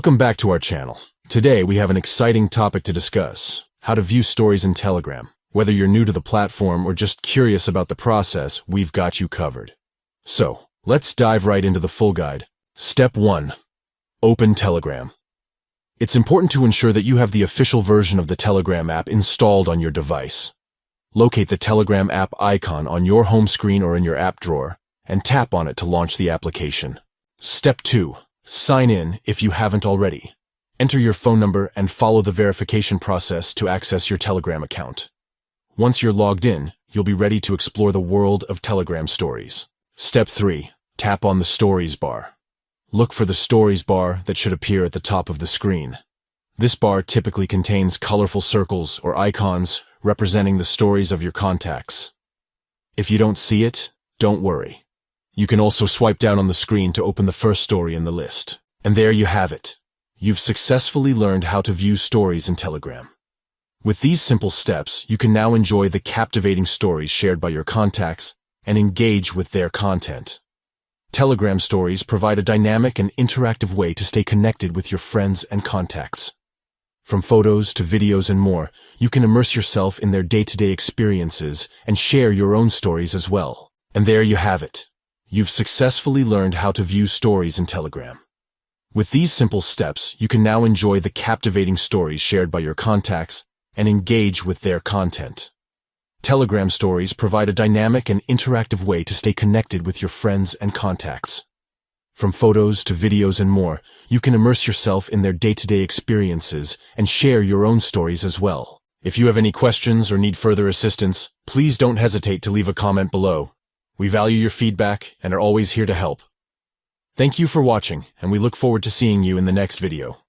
Welcome back to our channel. Today we have an exciting topic to discuss: how to view stories in Telegram. Whether you're new to the platform or just curious about the process, we've got you covered. So, let's dive right into the full guide. Step 1. Open Telegram. It's important to ensure that you have the official version of the Telegram app installed on your device. Locate the Telegram app icon on your home screen or in your app drawer, and tap on it to launch the application. Step 2. Sign in if you haven't already. Enter your phone number and follow the verification process to access your Telegram account. Once you're logged in, you'll be ready to explore the world of Telegram stories. Step 3. Tap on the Stories bar. Look for the Stories bar that should appear at the top of the screen. This bar typically contains colorful circles or icons representing the stories of your contacts. If you don't see it, don't worry. You can also swipe down on the screen to open the first story in the list. And there you have it. You've successfully learned how to view stories in Telegram. With these simple steps, you can now enjoy the captivating stories shared by your contacts and engage with their content. Telegram stories provide a dynamic and interactive way to stay connected with your friends and contacts. From photos to videos and more, you can immerse yourself in their day-to-day experiences and share your own stories as well. And there you have it. You've successfully learned how to view stories in Telegram. With these simple steps, you can now enjoy the captivating stories shared by your contacts and engage with their content. Telegram stories provide a dynamic and interactive way to stay connected with your friends and contacts. From photos to videos and more, you can immerse yourself in their day-to-day experiences and share your own stories as well. If you have any questions or need further assistance, please don't hesitate to leave a comment below. We value your feedback and are always here to help. Thank you for watching, and we look forward to seeing you in the next video.